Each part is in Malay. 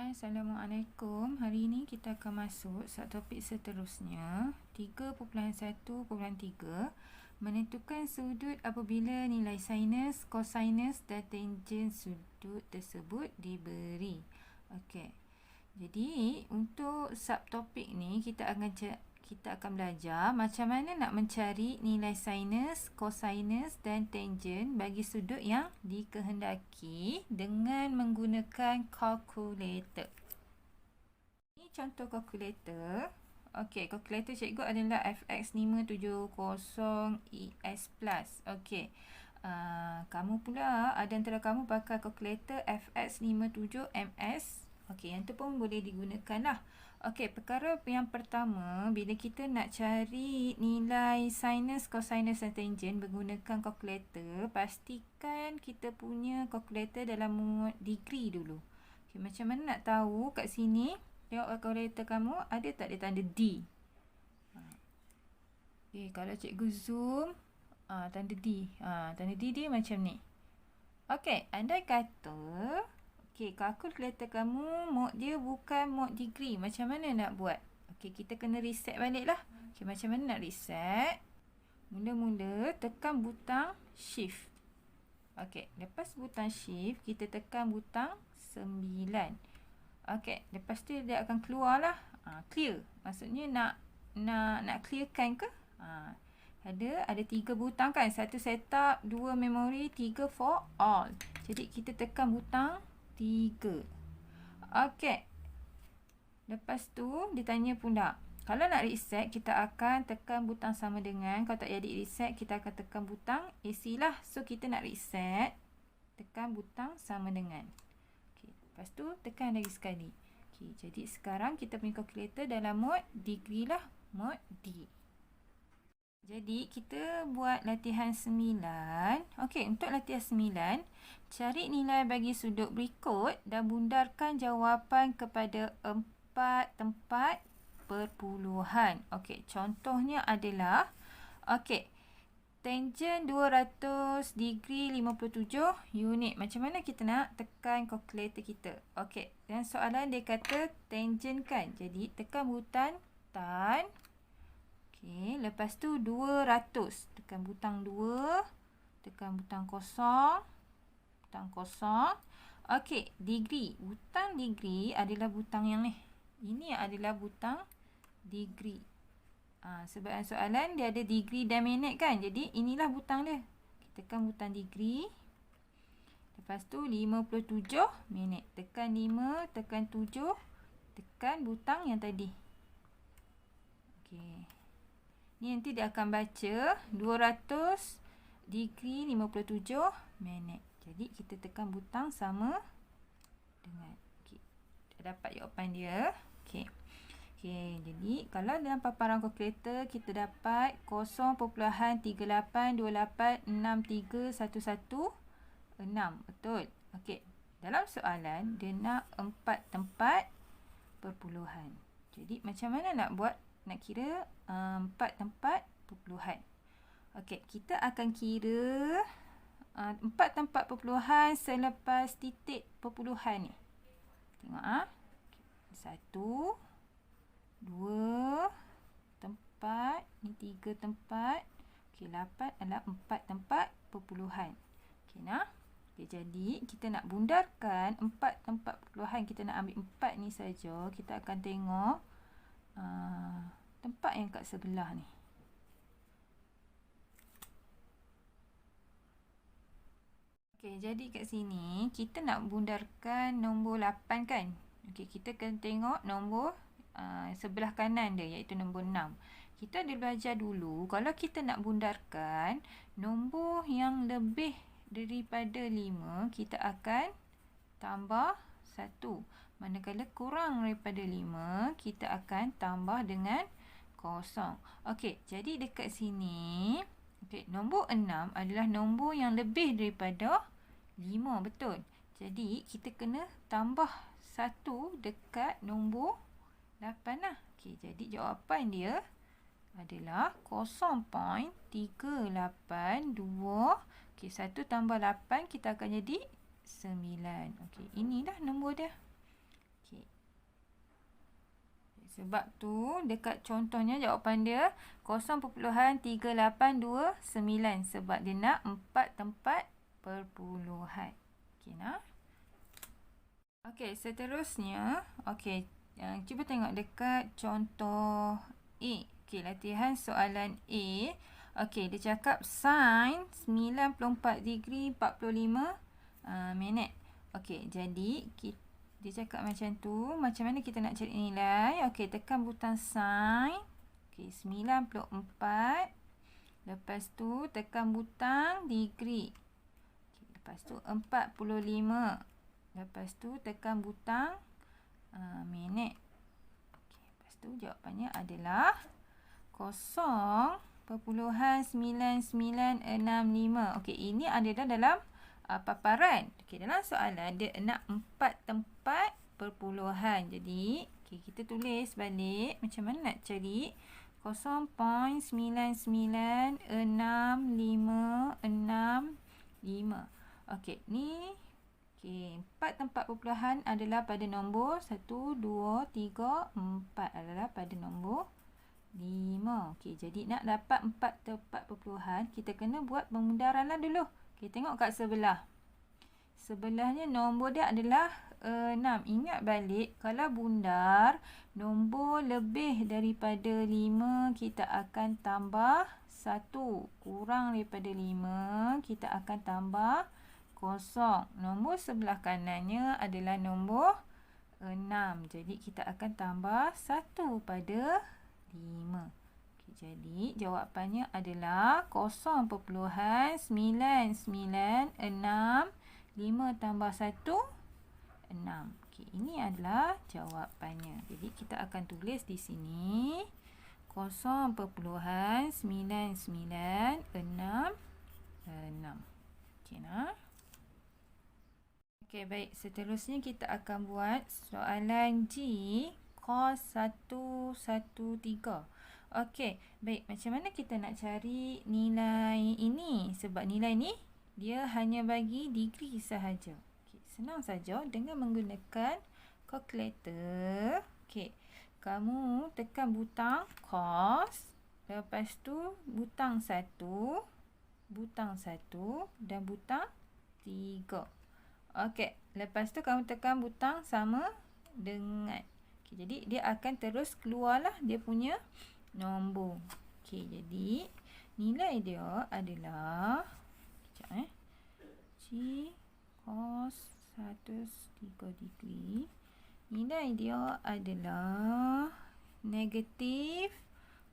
Hai, Assalamualaikum. Hari ini kita akan masuk subtopik seterusnya 3.1.3 menentukan sudut apabila nilai sinus, kosinus dan tangen sudut tersebut diberi. Okey. Jadi untuk subtopik ni kita akan belajar macam mana nak mencari nilai sinus, kosinus dan tangen bagi sudut yang dikehendaki dengan menggunakan kalkulator. Ini contoh kalkulator. Okey, kalkulator cikgu adalah FX570ES+. Okey. Kamu pula ada antara kamu pakai kalkulator FX57MS. Okey, yang tu pun boleh digunakan lah. Okey, perkara yang pertama, bila kita nak cari nilai sinus, kosinus dan tangen menggunakan kalkulator, pastikan kita punya kalkulator dalam muat degree dulu. Okey, macam mana nak tahu kat sini? Tengok kalkulator kamu, ada tak dia tanda D? Okey, kalau cikgu zoom, tanda D. Tanda D dia macam ni. Okey, andai kata okey, kalkulator kamu mode dia bukan mode degree. Macam mana nak buat? Okey, kita kena reset balik lah. Okey, macam mana nak reset? Mula-mula tekan butang shift. Okey, lepas butang shift, kita tekan butang 9. Okey, lepas tu dia akan keluar lah. Clear. Maksudnya nak clearkan ke? Ada 3 butang kan? 1 setup, 2 memory, 3 for all. Jadi kita tekan butang 3. Okey. Lepas tu dia tanya pula, kalau nak reset kita akan tekan butang sama dengan, kalau tak jadi reset kita akan tekan butang AC lah. So kita nak reset, tekan butang sama dengan. Okey, lepas tu tekan lagi sekali. Okey, jadi sekarang kita punya kalkulator dalam mode degree lah, mode D. Jadi kita buat latihan 9. Okey, untuk latihan 9, cari nilai bagi sudut berikut dan bundarkan jawapan kepada 4 tempat perpuluhan. Okey, contohnya adalah okey, tangen 200 degree 57 unit. Macam mana kita nak tekan kalkulator kita? Okey, dan soalan dia kata tangen kan. Jadi tekan butang tan. Okey, lepas tu 200. Tekan butang 2. Tekan butang kosong. Butang kosong. Okey, degree. Butang degree adalah butang yang ni. Ini adalah butang degree. Sebab soalan dia ada degree dan minit kan. Jadi inilah butang dia. Kita tekan butang degree. Lepas tu 57 minit. Tekan 5, tekan 7. Tekan butang yang tadi. Okey. Ni nanti dia akan baca 200 degree 57 minit. Jadi kita tekan butang sama dengan. Okey. Dah dapat jawapan dia. Okey. Okey, jadi kalau dalam paparan kalkulator kita dapat 0.28286311 betul. Okey. Dalam soalan dia nak 4 tempat perpuluhan. Jadi macam mana nak buat? Nak kira 4 tempat perpuluhan. Okey, kita akan kira 4 tempat perpuluhan selepas titik perpuluhan ni. Tengok 1, 2 tempat, ni 3 tempat. Okey, 8 adalah 4 tempat perpuluhan. Okey nah. Okay, jadi kita nak bundarkan 4 tempat perpuluhan, kita nak ambil 4 ni saja. Kita akan tengok tempat yang kat sebelah ni. Okey, jadi kat sini kita nak bundarkan nombor 8 kan. Okey, kita akan tengok nombor sebelah kanan dia, iaitu nombor 6. Kita ada belajar dulu, kalau kita nak bundarkan nombor yang lebih daripada 5, kita akan tambah 1. Manakala kurang daripada 5, kita akan tambah dengan 0. Okey, jadi dekat sini, okey, nombor 6 adalah nombor yang lebih daripada 5, betul. Jadi kita kena tambah 1 dekat nombor 8 lah. Okey, jadi jawapan dia adalah 0.382. Okey, 1 tambah 8 kita akan jadi 9. Okey, inilah nombor dia. Okey, Sebab tu dekat contohnya jawapan dia 0.389 sebab dia nak 4 tempat perpuluhan. Okey nah. Okey, seterusnya, okey, cuba tengok dekat contoh A. Okey, latihan soalan A. Okey, dia cakap sin 94 degree 45 minit. Okey, jadi dia cakap macam tu. Macam mana kita nak cari nilai? Okey, tekan butang sin. Okey, 94. Lepas tu tekan butang degree. Okey, lepas tu 45. Lepas tu tekan butang minit. Okey, lepas tu jawapannya adalah 0.9965. Okey, ini adalah dalam paparan. Okey, dalam soalan dia nak 4 tempat perpuluhan. Jadi, okey, kita tulis balik macam mana nak cari 0.996565. Okey, ni okey, 4 tempat perpuluhan adalah pada nombor 1, 2, 3, 4 adalah pada nombor 5. Okey, jadi nak dapat 4 tempat perpuluhan, kita kena buat pemundaran lah dulu. Okey, tengok kat sebelah. Sebelahnya nombor dia adalah 6. Ingat balik, kalau bundar, nombor lebih daripada 5, kita akan tambah 1. Kurang daripada 5, kita akan tambah 0. Nombor sebelah kanannya adalah nombor 6. Jadi, kita akan tambah 1 pada 5. Okay, jadi jawapannya adalah 0.996. 5 tambah 1, 6. Okay, ini adalah jawapannya. Jadi kita akan tulis di sini 0.9966. Okay, nah. Okay, baik. Seterusnya kita akan buat soalan G. Cos 113. Okey, baik. Macam mana kita nak cari nilai ini? Sebab nilai ni dia hanya bagi degree sahaja. Okey, senang saja dengan menggunakan kalkulator. Okey, kamu tekan butang cos, lepas tu butang 1, butang 1 dan butang 3. Okey, lepas tu kamu tekan butang sama dengan. Okay, jadi dia akan terus keluarlah dia punya nombor. Okey, jadi nilai dia adalah G cos 103 degree. Nilai dia adalah negatif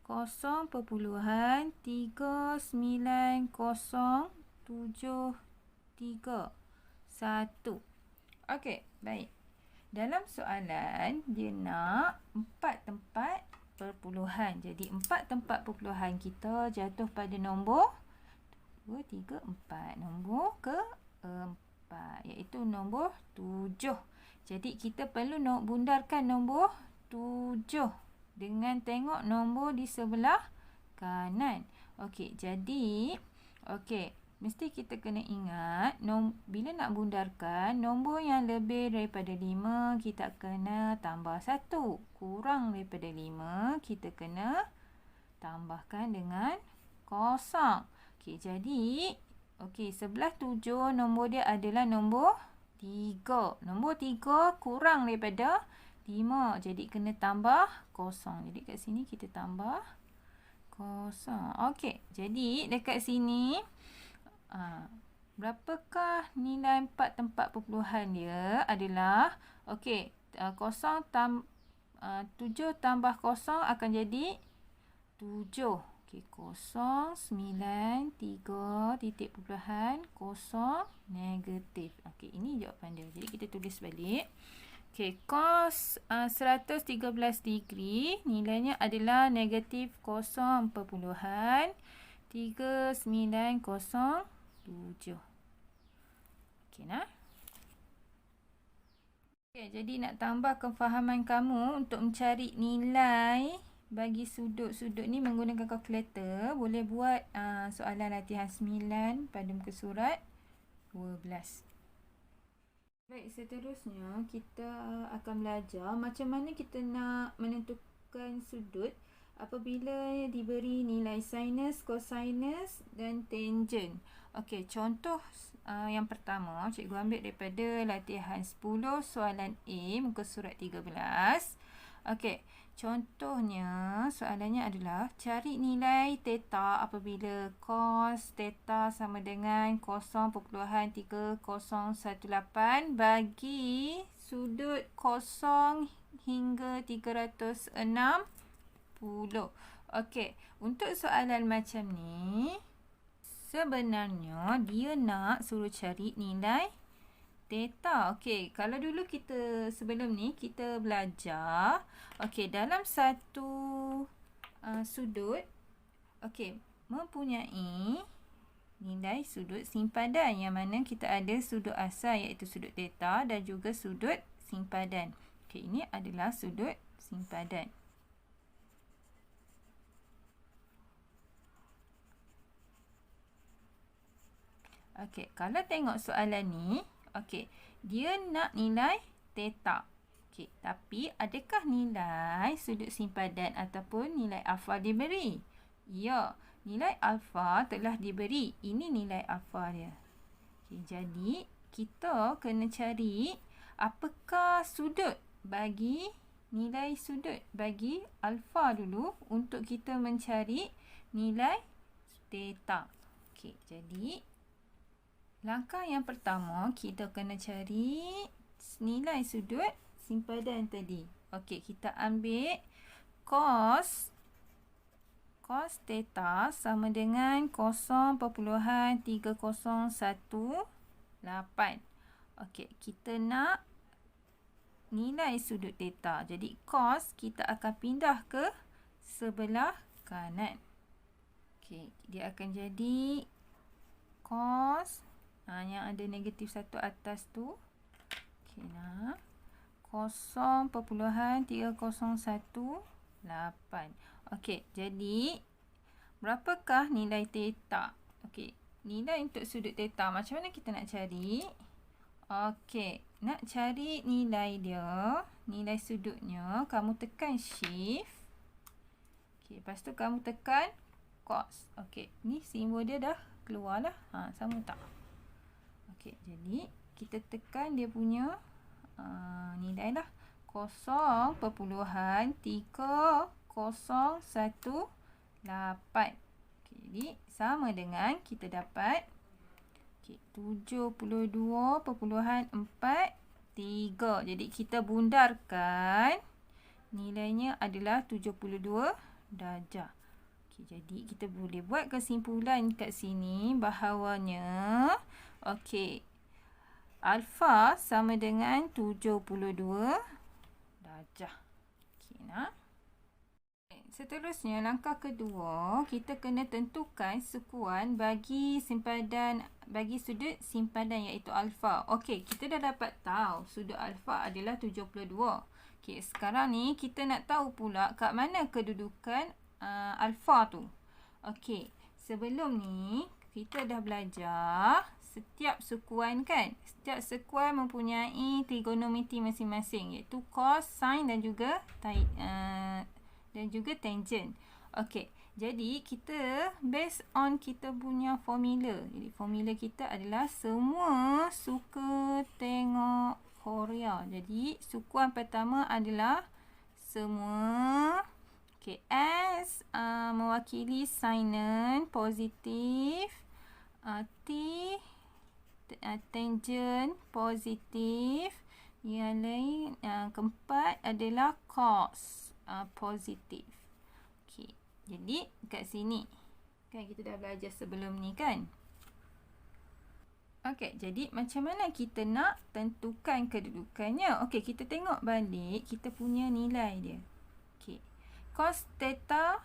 0.390731. Okey, baik. Dalam soalan, dia nak 4 tempat perpuluhan. Jadi, 4 tempat perpuluhan kita jatuh pada nombor 2, 3, 4. Nombor ke-4, iaitu nombor 7. Jadi, kita perlu bundarkan nombor 7 dengan tengok nombor di sebelah kanan. Okey, jadi, mesti kita kena ingat, bila nak bundarkan, nombor yang lebih daripada 5, kita kena tambah 1. Kurang daripada 5, kita kena tambahkan dengan 0. Okey, jadi, sebelah 7, nombor dia adalah nombor 3. Nombor 3 kurang daripada 5, jadi kena tambah 0. Jadi, kat sini kita tambah 0. Okey, jadi dekat sini, berapakah nilai 4 tempat perpuluhan dia adalah 7 tambah 0 akan jadi 7. Okey, 093 titik perpuluhan 0 negatif. Okey, ini jawapan dia. Jadi kita tulis balik. Okey, cos 113 degree nilainya adalah negatif 0.3907. Okey, nah. Okey, jadi nak tambah kefahaman kamu untuk mencari nilai bagi sudut-sudut ni menggunakan kalkulator, boleh buat soalan latihan 9 pada muka surat 12. Baik, seterusnya kita akan belajar macam mana kita nak tentukan sudut apabila diberi nilai sinus, cosinus dan tangent. Okey, contoh yang pertama, cikgu ambil daripada latihan 10 soalan A muka surat 13. Okey, contohnya soalannya adalah cari nilai theta apabila cos theta sama dengan 0.3018 bagi sudut 0 hingga 360. Okey, untuk soalan macam ni, sebenarnya dia nak suruh cari nilai theta. Okey, kalau dulu kita sebelum ni kita belajar, okey, dalam satu sudut, okey, mempunyai nilai sudut simpadan yang mana kita ada sudut asal iaitu sudut theta dan juga sudut simpadan. Okey, ini adalah sudut simpadan. Okey, kalau tengok soalan ni, okey, dia nak nilai theta. Okey, tapi adakah nilai sudut simpadan ataupun nilai alfa diberi? Ya, nilai alfa telah diberi. Ini nilai alfa dia. Okey, jadi kita kena cari apakah sudut bagi nilai sudut bagi alfa dulu untuk kita mencari nilai theta. Okey, jadi langkah yang pertama, kita kena cari nilai sudut simpadan tadi. Okey, kita ambil cos theta sama dengan 0.3018. Okey, kita nak nilai sudut theta. Jadi cos kita akan pindah ke sebelah kanan. Okey, dia akan jadi cos yang ada negatif 1 atas tu. Okey, nah 0.3018. Okey, jadi berapakah nilai theta? Okey, nilai untuk sudut theta macam mana kita nak cari? Okey, nak cari nilai dia, nilai sudutnya, kamu tekan shift. Okey, lepas tu kamu tekan cos. Okey, ni simbol dia dah keluar lah. Sama tak? Okey, jadi kita tekan dia punya nilai lah. 0.3018. Okey, jadi sama dengan kita dapat 72.43. Jadi kita bundarkan, nilainya adalah 72 darjah. Okey, jadi kita boleh buat kesimpulan kat sini bahawanya okey, alfa sama dengan 72 darjah. Okey, nah. Seterusnya, langkah kedua, kita kena tentukan sukuan bagi sudut simpadan iaitu alfa. Okey, kita dah dapat tahu sudut alfa adalah 72. Okey, sekarang ni kita nak tahu pula kat mana kedudukan alfa tu. Okey, sebelum ni kita dah belajar setiap sukuan kan. Setiap sukuan mempunyai trigonometri masing-masing iaitu cos, sin dan juga tangent. Okey, jadi kita based on kita punya formula. Jadi formula kita adalah semua suka tengok Korea. Jadi sukuan pertama adalah semua. Okey, S mewakili sinus positif, T tangent positif, yang lain keempat adalah cos positif. Okey, jadi kat sini kan kita dah belajar sebelum ni kan. Okey, jadi macam mana kita nak tentukan kedudukannya? Okey, kita tengok balik kita punya nilai dia. Okey, cos theta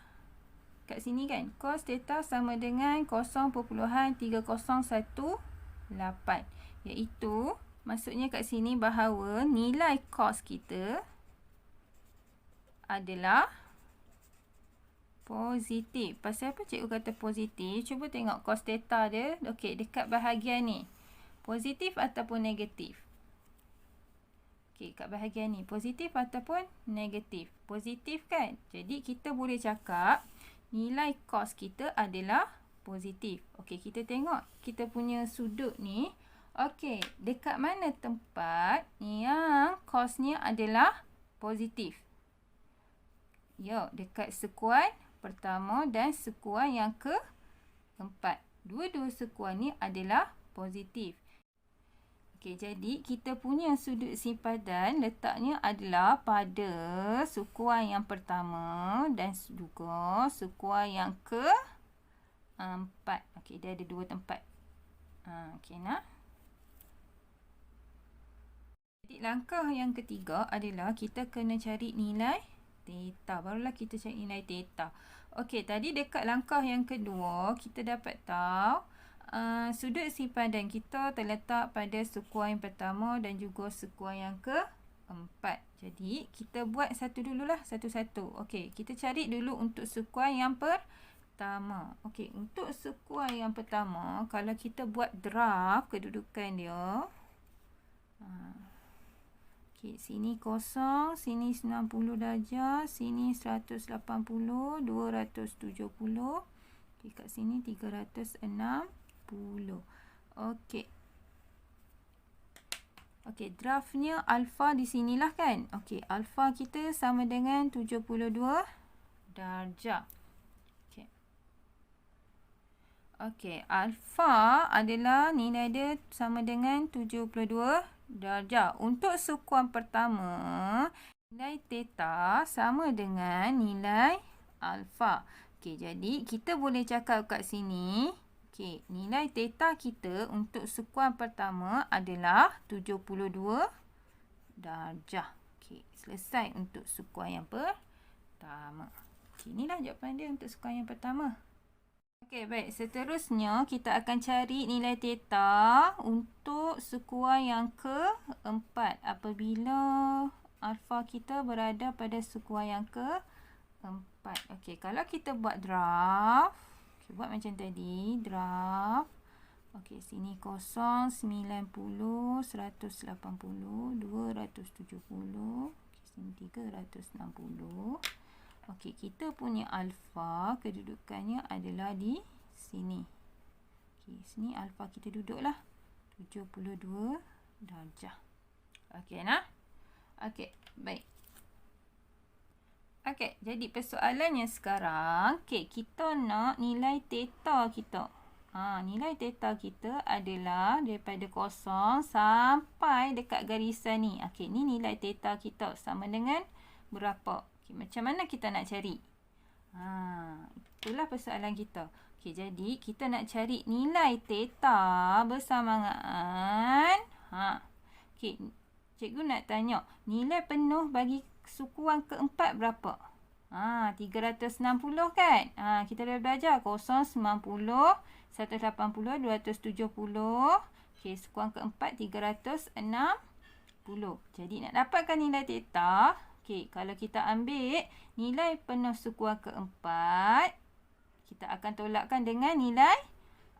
kat sini kan, cos theta sama dengan 0.3018, iaitu maksudnya kat sini bahawa nilai cos kita adalah positif. Pasal apa cikgu kata positif? Cuba tengok cos theta dia. Okey, dekat bahagian ni. Positif ataupun negatif? Okey, kat bahagian ni positif ataupun negatif. Positif kan? Jadi kita boleh cakap nilai cos kita adalah positif. Okey, kita tengok kita punya sudut ni. Okey, dekat mana tempat yang cosnya adalah positif? Ya, dekat sekuan pertama dan sekuan yang keempat. Dua-dua sekuan ni adalah positif. Okey, jadi kita punya sudut simpadan letaknya adalah pada sekuan yang pertama dan juga sekuan yang keempat. Okey, dia ada dua tempat. Okey, nah. Jadi langkah yang ketiga adalah kita kena cari nilai theta. Barulah kita cari nilai theta. Okey, tadi dekat langkah yang kedua kita dapat tahu sudut simpadan kita terletak pada sekuan yang pertama dan juga sekuan yang keempat. Jadi kita buat satu dululah, satu-satu. Okey, kita cari dulu untuk sekuan yang pertama. Okey, untuk sekuan yang pertama, kalau kita buat graf kedudukan dia. Okey, sini kosong, sini 90 darjah, sini 180, 270. Okey, kat sini 360. Okey. Okey, grafnya alfa di sinilah kan? Okey, alfa kita sama dengan 72 darjah. Okey. Okey, alfa adalah nilai dia sama dengan 72 darjah. Untuk sekuan pertama, nilai theta sama dengan nilai alfa. Okey, jadi kita boleh cakap kat sini, okey, nilai theta kita untuk sekuan pertama adalah 72 darjah. Okey, selesai untuk sekuan yang pertama. Okey, inilah jawapan dia untuk sekuan yang pertama. Okey, baik. Seterusnya, kita akan cari nilai theta untuk sekuan yang keempat apabila alfa kita berada pada sekuan yang keempat. Okey, kalau kita buat graf, okay, buat macam tadi, graf. Okey, sini kosong, 90, 180, 270. Okey, sini 360. Okey, kita punya alfa kedudukannya adalah di sini. Okey, sini alfa kita duduklah 72 darjah. Okey, nah. Okey, baik. Okey, jadi persoalannya sekarang, okey, kita nak nilai theta kita. Nilai theta kita adalah daripada kosong sampai dekat garisan ni. Okey, ni nilai theta kita sama dengan berapa? Okay, macam mana kita nak cari? Itulah persoalan kita. Okey, jadi kita nak cari nilai theta bersamaan. Okey, cikgu nak tanya, nilai penuh bagi sekuan keempat berapa? 360 kan? Kita dah belajar 0, 90, 180, 270. Okey, sekuan keempat 360. Jadi nak dapatkan nilai theta, okey, kalau kita ambil nilai penuh sekuan keempat, kita akan tolakkan dengan nilai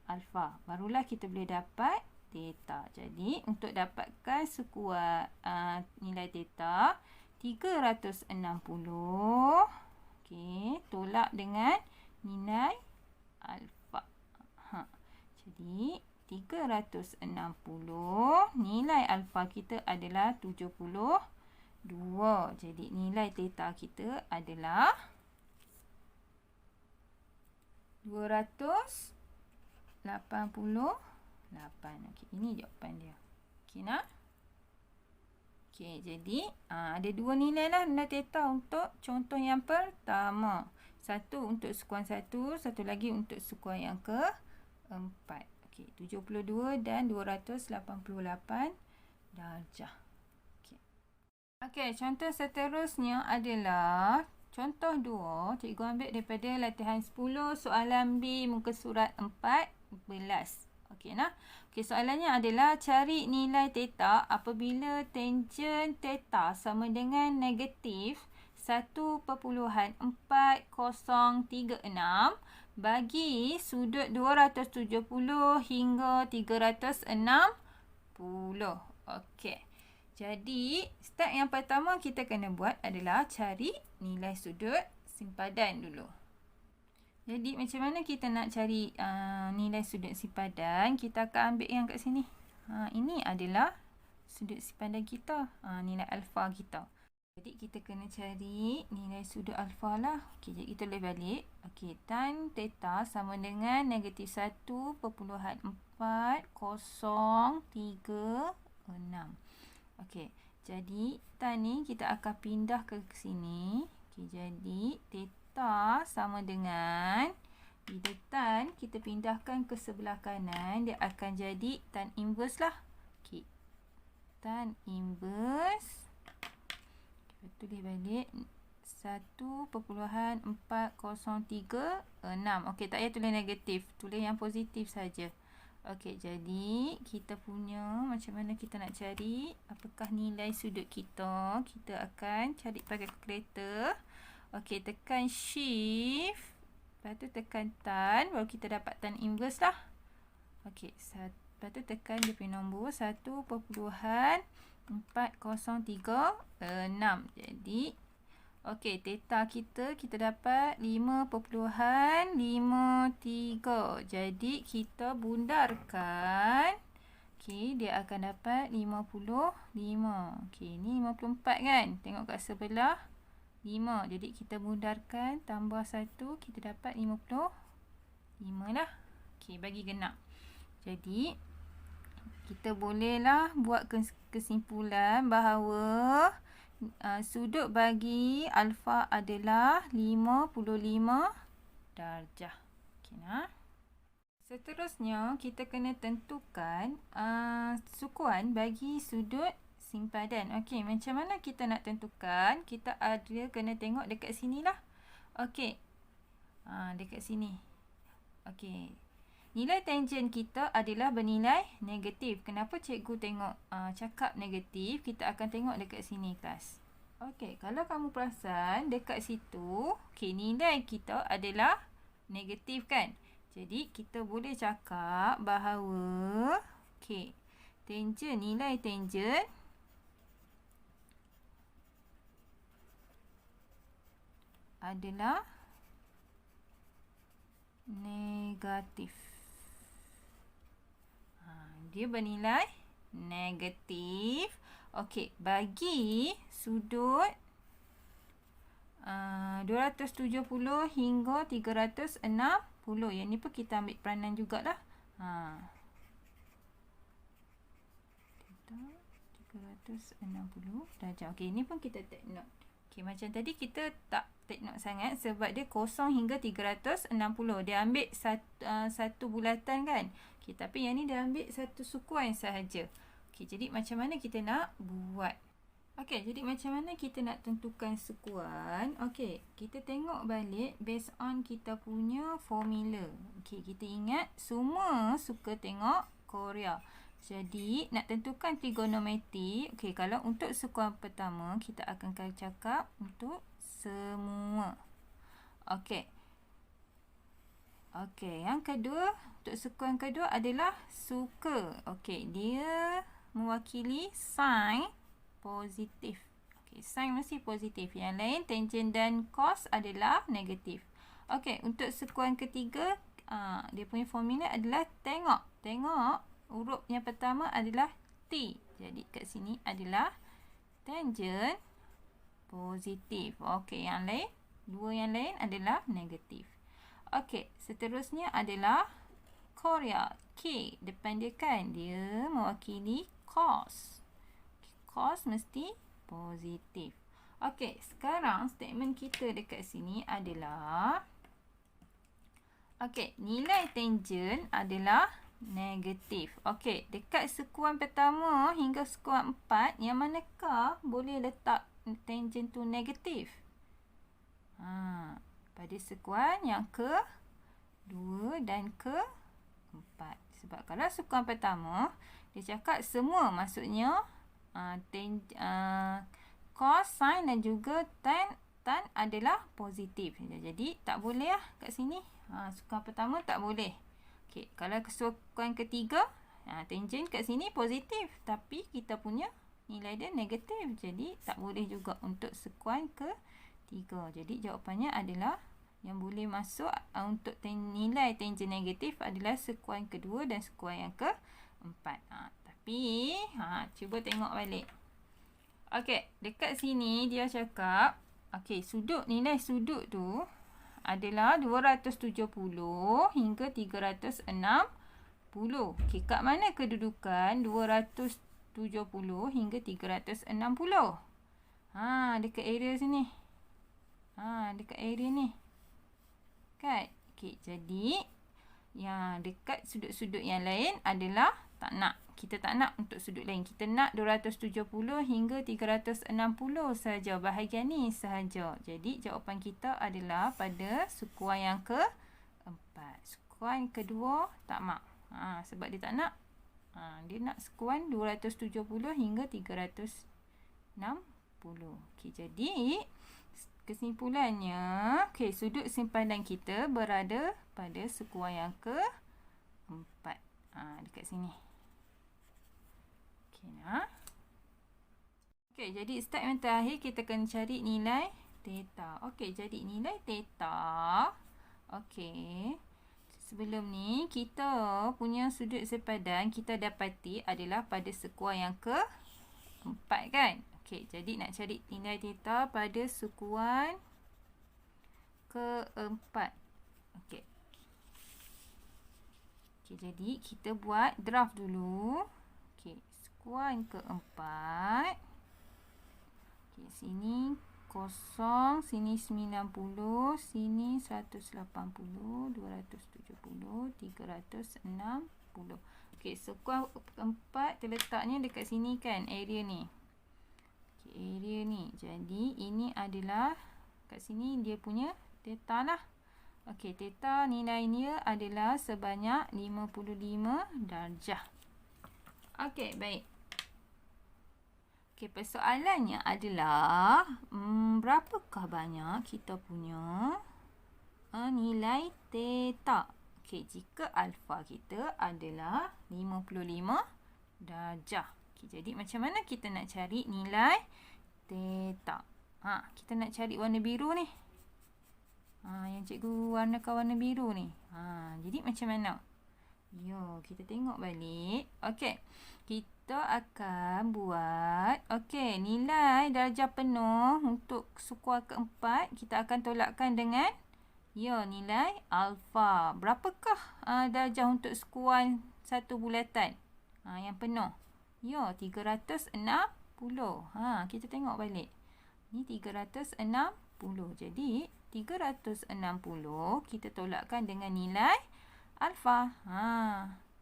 alfa. Barulah kita boleh dapat theta. Jadi, untuk dapatkan sekuan nilai theta, 360. Okey, tolak dengan nilai alfa. Jadi, 360. Nilai alfa kita adalah 72. Jadi nilai theta kita adalah 288. Okey, ini jawapan dia. Okey, nah. Okey, jadi ada dua nilai lah nilai theta untuk contoh yang pertama. Satu untuk sekuan satu, satu lagi untuk sekuan yang keempat. Okey, 72 dan 288 darjah. Okey, contoh seterusnya adalah contoh 2. Cikgu ambil daripada latihan 10 soalan B muka surat 14. Okey, nah. Okey, soalannya adalah cari nilai theta apabila tangen theta sama dengan negatif 1.4036 bagi sudut 270 hingga 360. Okey. Jadi, step yang pertama kita kena buat adalah cari nilai sudut simpadan dulu. Jadi, macam mana kita nak cari nilai sudut simpadan? Kita akan ambil yang kat sini. Ini adalah sudut simpadan kita. Nilai alfa kita. Jadi, kita kena cari nilai sudut alfa lah. Okey, jadi kita boleh balik. Okey, tan theta sama dengan negatif 1.4036. Okey, jadi tan ni kita akan pindah ke sini. Okey, jadi theta sama dengan, bila tan kita pindahkan ke sebelah kanan, dia akan jadi tan inverse lah. Okey, tan inverse. Okay, tulis balik 1.4036. Okey, tak payah tulis negatif, tulis yang positif saja. Okey, jadi kita punya macam mana kita nak cari apakah nilai sudut kita? Kita akan cari pakai kalkulator. Okey, tekan shift, lepas tu tekan tan, baru kita dapat tan inverse lah. Okey, lepas tu tekan dia punya nombor 1.4036. Jadi okey, theta kita dapat 5.53. Jadi kita bundarkan. Okey, dia akan dapat 55. Okey, ni 54 kan? Tengok kat sebelah 5. Jadi kita bundarkan, tambah 1, kita dapat 55 lah. Okey, bagi genap. Jadi kita bolehlah buat kesimpulan bahawa sudut bagi alfa adalah 55 darjah. Okey, nah. Seterusnya, kita kena tentukan sukuan bagi sudut simpadan. Okey, macam mana kita nak tentukan? Kita kena tengok dekat sini lah. Okey, dekat sini. Okey, nilai tangent kita adalah bernilai negatif. Kenapa cikgu tengok cakap negatif? Kita akan tengok dekat sini, kelas. Okey, kalau kamu perasan dekat situ, okey, nilai kita adalah negatif kan? Jadi kita boleh cakap bahawa okey, nilai tangent adalah negatif. Dia bernilai negatif. Okey, bagi sudut 270 hingga 360. Yang ni pun kita ambil peranan jugalah. 360 darjah. Okey, ni pun kita take note. Okey, macam tadi kita tak take note sangat sebab dia 0 hingga 360. Dia ambil satu bulatan kan. Okey, tapi yang ni dia ambil satu sukuan sahaja. Okey, jadi macam mana kita nak buat? Okey, jadi macam mana kita nak tentukan sukuan? Okey, kita tengok balik based on kita punya formula. Okey, kita ingat semua suka tengok Korea. Jadi, nak tentukan trigonometri, okey, kalau untuk sukuan pertama, kita akan cakap untuk semua. Okey. Okey, yang kedua, untuk sukuan kedua adalah suka. Okey, dia mewakili sin positif. Okey, sin mesti positif. Yang lain, tangent dan cos adalah negatif. Okey, untuk sukuan ketiga, dia punya formula adalah tengok. Tengok, huruf yang pertama adalah T. Jadi, kat sini adalah tangent positif. Okey, yang lain, dua yang lain adalah negatif. Okey, seterusnya adalah Korea. K, depan dia kan, dia mewakili cos. Cos mesti positif. Okey, sekarang statement kita dekat sini adalah okey, nilai tangent adalah negatif. Okey, dekat sukuan pertama hingga sukuan 4, yang manakah boleh letak tangent tu negatif? Pada sukuan yang ke-2 dan ke-4. Sebab kalau sukuan pertama, dia cakap semua, maksudnya cos, sin dan juga tan adalah positif. Jadi tak boleh lah kat sini. Sukuan pertama tak boleh. Okey, kalau sukuan ketiga, tangent kat sini positif, tapi kita punya nilai dia negatif. Jadi tak boleh juga untuk sekuan ketiga. Jadi jawapannya adalah yang boleh masuk untuk nilai tangent negatif adalah sekuan kedua dan sekuan yang keempat. Tapi cuba tengok balik. Okey, dekat sini dia cakap, okey, nilai sudut tu adalah 270 hingga 360. Okey, kat mana kedudukan 270 hingga 360? Dekat area sini. Dekat area ni. Kan? Okey, jadi yang dekat sudut-sudut yang lain adalah tak nak. Kita tak nak untuk sudut lain. Kita nak 270 hingga 360 sahaja. Bahagian ni sahaja. Jadi jawapan kita adalah pada sekuan yang keempat. Sekuan kedua tak mak. Sebab dia tak nak. Dia nak sekuan 270 hingga 360. Okey, jadi kesimpulannya, okey, sudut simpanan kita berada pada sekuan yang keempat. Dekat sini. Okey, okey, jadi statement terakhir kita akan cari nilai theta. Okey, jadi nilai theta. Okey. Sebelum ni kita punya sudut sepadan kita dapati adalah pada sekuan yang keempat, kan? Okey, jadi nak cari nilai theta pada sekuan keempat. Okey. Okey, jadi kita buat draft dulu. Okey, sekuan keempat. Okey, sini 0, sini 90, sini 180, 270, 360. Okey, sekuan keempat terletaknya dekat sini, kan? Area ni. Area ni. Jadi ini adalah kat sini dia punya theta lah. Okey, theta nilainya adalah sebanyak 55 darjah. Okey, baik. Okey, persoalannya adalah berapakah banyak kita punya nilai theta? Okey, jika alfa kita adalah 55 darjah. Okay, jadi macam mana kita nak cari nilai theta? Kita nak cari warna biru ni. Yang cikgu warnakan warna biru ni. Jadi macam mana? Kita tengok balik. Okey, kita akan buat nilai darjah penuh untuk sekuan keempat. Kita akan tolakkan dengan nilai alfa. Berapakah darjah untuk sekuan satu bulatan yang penuh? 360. Kita tengok balik. Ni 360. Jadi 360 kita tolakkan dengan nilai alfa.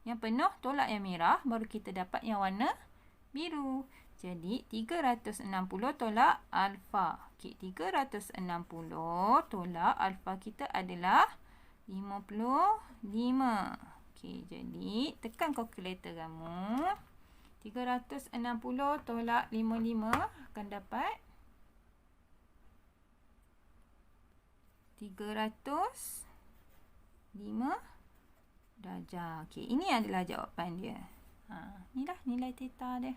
Yang penuh tolak yang merah, baru kita dapat yang warna biru. Jadi 360 tolak alfa. Okey, 360 tolak alfa kita adalah 55. Okey, jadi tekan kalkulator kamu. 360 tolak 55 akan dapat 305 darjah. Okey, ini adalah jawapan dia. Inilah nilai theta dia.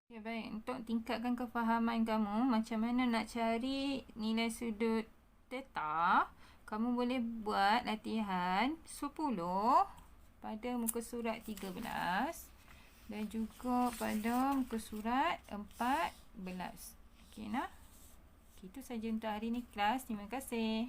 Okey, baik. Untuk tingkatkan kefahaman kamu macam mana nak cari nilai sudut theta, kamu boleh buat latihan 10 pada muka surat 13 dan juga pada muka surat 14. Okey, nah. Itu saja untuk hari ni kelas. Terima kasih.